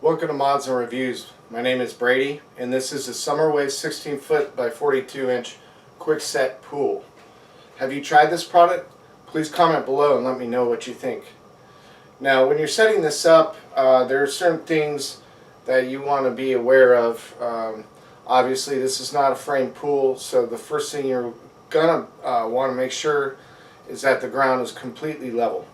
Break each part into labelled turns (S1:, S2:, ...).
S1: Welcome to Mods and Reviews. My name is Brady, and this is a Summer Waves 16 foot by 42 inch Quickset Pool. Have you tried this product? Please comment below and let me know what you think. Now, when you're setting this up, there are certain things that you want to be aware of. Obviously, this is not a frame pool, so the first thing you're gonna want to make sure is that the ground is completely level.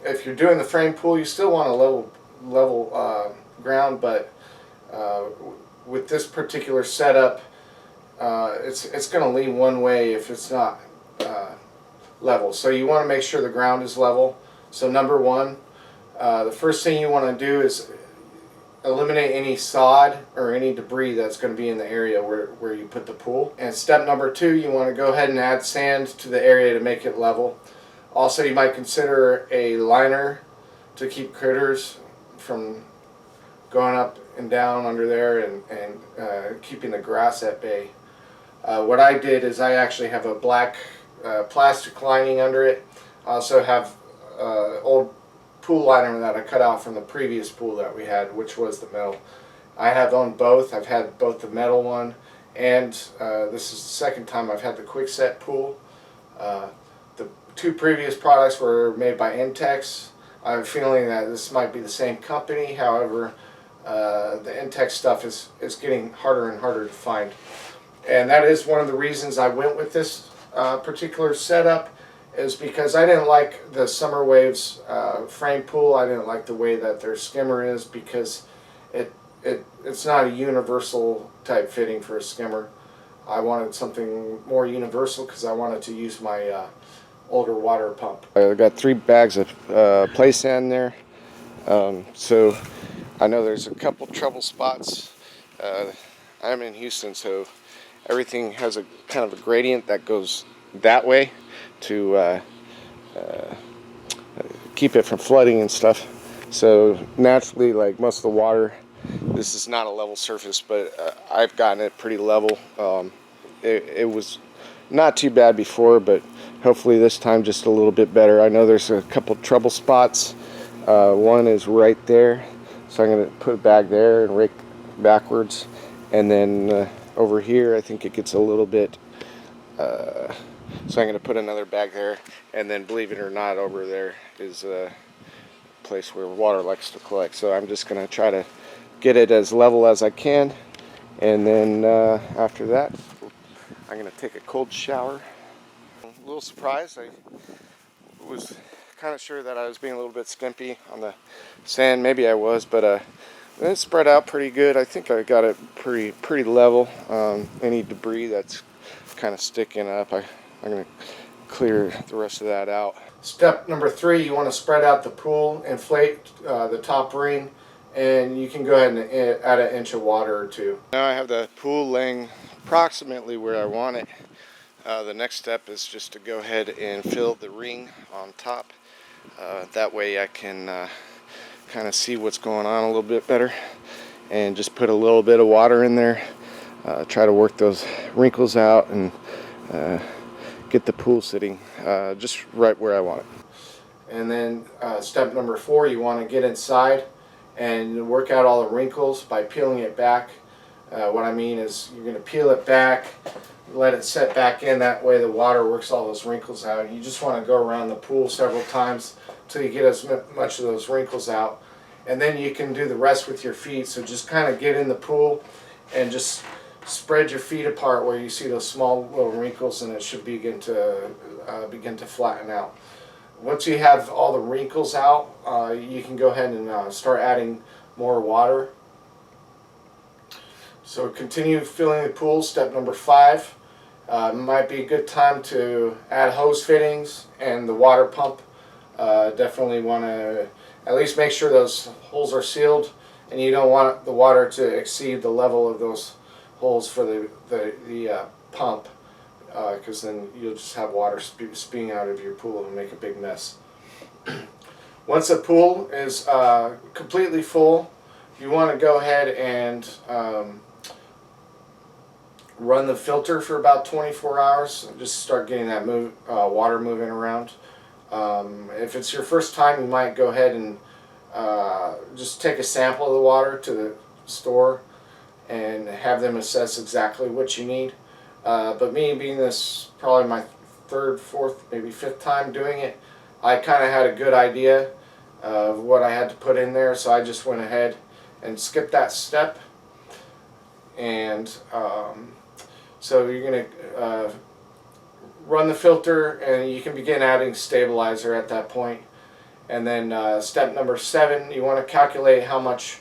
S1: If you're doing the frame pool, you still want a level ground, but with this particular setup, it's going to lean one way if it's not level. So you want to make sure the ground is level. So number one, the first thing you want to do is eliminate any sod or any debris that's going to be in the area where you put the pool. And step number two, you want to go ahead and add sand to the area to make it level. Also, you might consider a liner to keep critters from going up and down under there and keeping the grass at bay. What I did is I actually have a black plastic lining under it. I also have old pool liner that I cut out from the previous pool that we had, which was the metal. I have owned both. I've had both the metal one and this is the second time I've had the Quickset Pool. The two previous products were made by Intex. I have a feeling that this might be the same company. However, the Intex stuff is getting harder and harder to find. And that is one of the reasons I went with this particular setup, is because I didn't like the Summer Waves frame pool. I didn't like the way that their skimmer is, because it's not a universal type fitting for a skimmer. I wanted something more universal because I wanted to use my older water pump. I got 3 bags of play sand there, so I know there's a couple trouble spots. I'm in Houston, so everything has a kind of a gradient that goes that way to keep it from flooding and stuff. So naturally, like most of the water, this is not a level surface, but I've gotten it pretty level. It was not too bad before, but hopefully this time just a little bit better. I know there's a couple trouble spots. One is right there, so I'm going to put a bag there and rake backwards, and then over here I think it gets a little bit, so I'm going to put another bag there, and then believe it or not, over there is a place where water likes to collect. So I'm just going to try to get it as level as I can, and then after that I'm going to take a cold shower. A little surprised. I was kind of sure that I was being a little bit skimpy on the sand. Maybe I was, but it spread out pretty good. I think I got it pretty level. Any debris that's kind of sticking up, I'm going to clear the rest of that out. Step number 3, you want to spread out the pool, inflate the top ring, and you can go ahead and add an inch of water or two. Now I have the pool laying approximately where I want it. The next step is just to go ahead and fill the ring on top. That way I can kind of see what's going on a little bit better, and just put a little bit of water in there. Try to work those wrinkles out and get the pool sitting just right where I want it. And then step number 4, you want to get inside and work out all the wrinkles by peeling it back. What I mean is you're going to peel it back, let it set back in. That way the water works all those wrinkles out. You just want to go around the pool several times until you get as much of those wrinkles out, and then you can do the rest with your feet. So just kind of get in the pool and just spread your feet apart where you see those small little wrinkles, and it should begin to flatten out. Once you have all the wrinkles out, you can go ahead and start adding more water. So continue filling the pool. Step number 5. Might be a good time to add hose fittings and the water pump. Definitely want to at least make sure those holes are sealed, and you don't want the water to exceed the level of those holes for the pump, because then you'll just have water spewing out of your pool and make a big mess. Once the pool is completely full, you want to go ahead and run the filter for about 24 hours. Just start getting that water moving around. If it's your first time, you might go ahead and just take a sample of the water to the store and have them assess exactly what you need. But me being this probably my third, fourth, maybe fifth time doing it, I kind of had a good idea of what I had to put in there, so I just went ahead and skipped that step. And so you're going to run the filter, and you can begin adding stabilizer at that point. And then step number 7, you want to calculate how much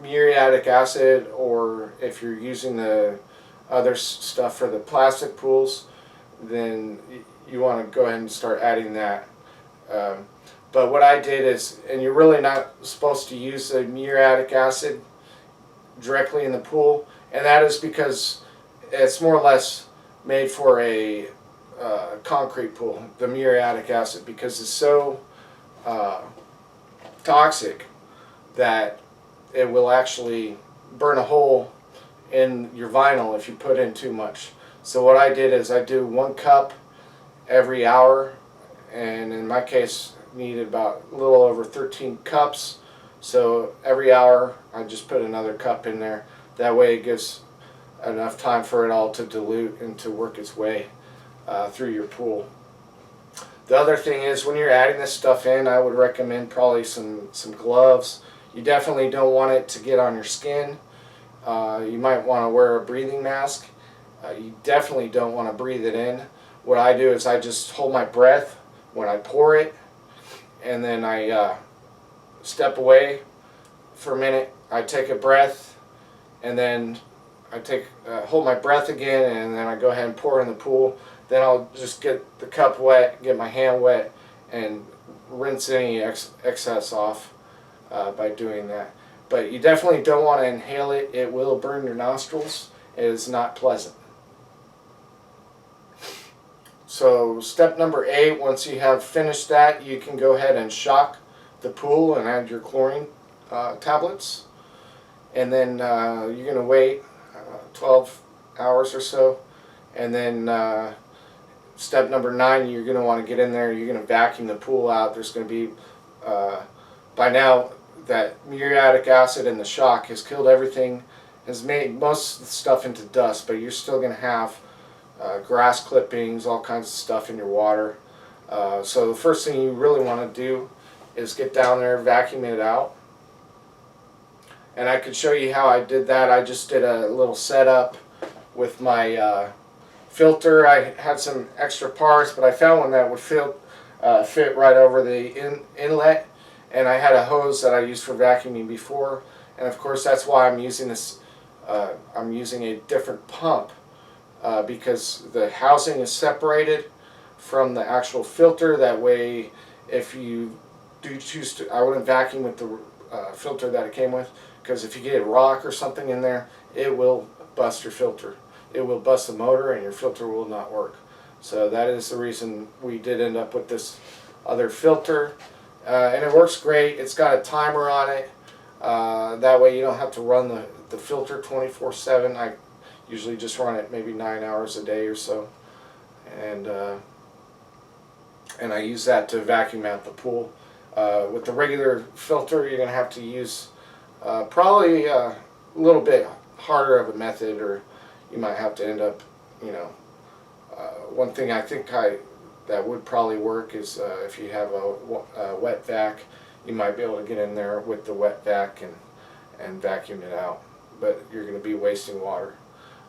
S1: muriatic acid, or if you're using the other stuff for the plastic pools, then you want to go ahead and start adding that. But what I did is, and you're really not supposed to use the muriatic acid directly in the pool, and that is because it's more or less made for a concrete pool, the muriatic acid, because it's so toxic that it will actually burn a hole in your vinyl if you put in too much. So what I did is I do 1 cup every hour, and in my case needed about a little over 13 cups. So every hour I just put another cup in there. That way it gives enough time for it all to dilute and to work its way through your pool. The other thing is, when you're adding this stuff in, I would recommend probably some gloves. You definitely don't want it to get on your skin. You might want to wear a breathing mask. You definitely don't want to breathe it in. What I do is I just hold my breath when I pour it, and then I step away for a minute. I take a breath, and then I hold my breath again, and then I go ahead and pour in the pool. Then I'll just get the cup wet, get my hand wet, and rinse any excess off by doing that. But you definitely don't want to inhale it. It will burn your nostrils. It is not pleasant. So step number 8, once you have finished that, you can go ahead and shock the pool and add your chlorine tablets. And then you're going to wait 12 hours or so. And then step number 9, you're going to want to get in there. You're going to vacuum the pool out. There's going to be, by now, that muriatic acid in the shock has killed everything, has made most of the stuff into dust, but you're still going to have grass clippings, all kinds of stuff in your water. So the first thing you really want to do is get down there, vacuum it out. And I could show you how I did that. I just did a little setup with my filter. I had some extra parts, but I found one that would fit right over the inlet. And I had a hose that I used for vacuuming before, and of course that's why I'm using this. I'm using a different pump because the housing is separated from the actual filter. That way, if you do choose to, I wouldn't vacuum with the filter that it came with, because if you get a rock or something in there, it will bust your filter. It will bust the motor, and your filter will not work. So that is the reason we did end up with this other filter. And it works great. It's got a timer on it. That way you don't have to run the filter 24/7. I usually just run it maybe 9 hours a day or so. And I use that to vacuum out the pool. With the regular filter, you're going to have to use probably a little bit harder of a method, or you might have to end up, one thing I think that would probably work is if you have a wet vac, you might be able to get in there with the wet vac and vacuum it out. But you're going to be wasting water.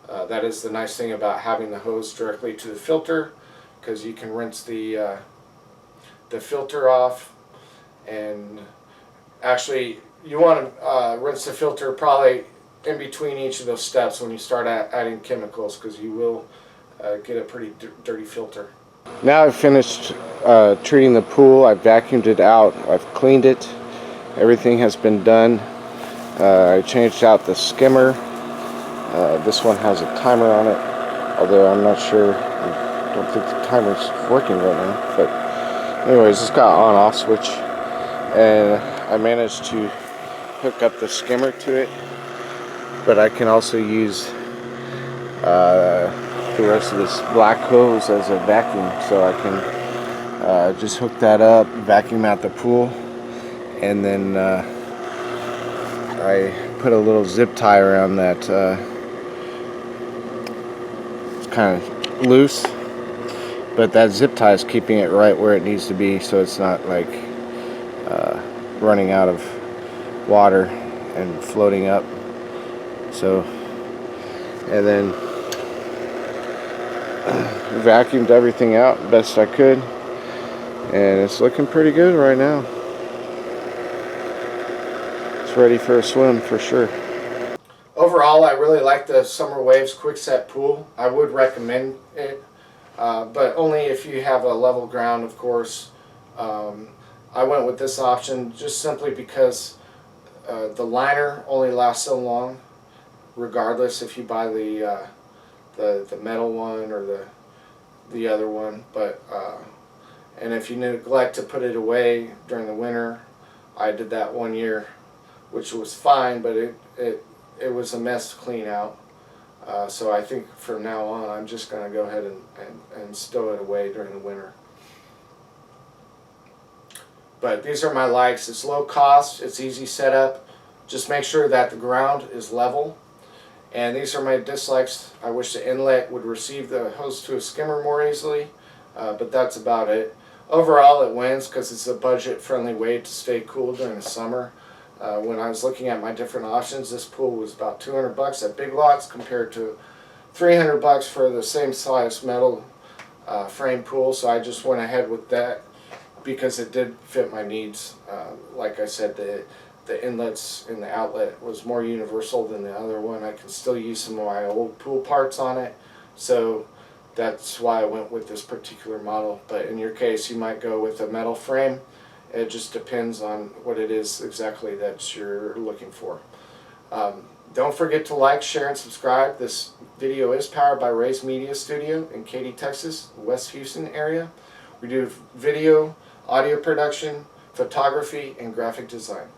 S1: That is the nice thing about having the hose directly to the filter, because you can rinse the filter off. And actually, you want to rinse the filter probably in between each of those steps when you start adding chemicals, because you will get a pretty dirty filter. Now I've finished treating the pool. I've vacuumed it out. I've cleaned it. Everything has been done. I changed out the skimmer. This one has a timer on it, although I'm not sure. I don't think the timer's working right now. But anyways, it's got on-off switch, and I managed to hook up the skimmer to it. But I can also use the rest of this black hose as a vacuum, so I can just hook that up, vacuum out the pool, and then I put a little zip tie around that. It's kind of loose, but that zip tie is keeping it right where it needs to be, so it's not like running out of water and floating up. So, and then vacuumed everything out best I could, and it's looking pretty good right now. It's ready for a swim for sure. Overall, I really like the Summer Waves Quickset Pool. I would recommend it, but only if you have a level ground, of course. I went with this option just simply because the liner only lasts so long, regardless if you buy the metal one or the other one. But and if you neglect to put it away during the winter, I did that one year, which was fine, but it was a mess to clean out. So I think from now on, I'm just going to go ahead and stow it away during the winter. But these are my likes. It's low cost, it's easy setup. Just make sure that the ground is level. And these are my dislikes. I wish the inlet would receive the hose to a skimmer more easily, but that's about it. Overall, it wins because it's a budget-friendly way to stay cool during the summer. When I was looking at my different options, this pool was about $200 at Big Lots compared to $300 for the same size metal frame pool. So I just went ahead with that because it did fit my needs. Like I said, the inlets and the outlet was more universal than the other one. I can still use some of my old pool parts on it, so that's why I went with this particular model. But in your case, you might go with a metal frame. It just depends on what it is exactly that you're looking for. Don't forget to like, share, and subscribe. This video is powered by Ray's Media Studio in Katy, Texas, West Houston area. We do video, audio production, photography, and graphic design.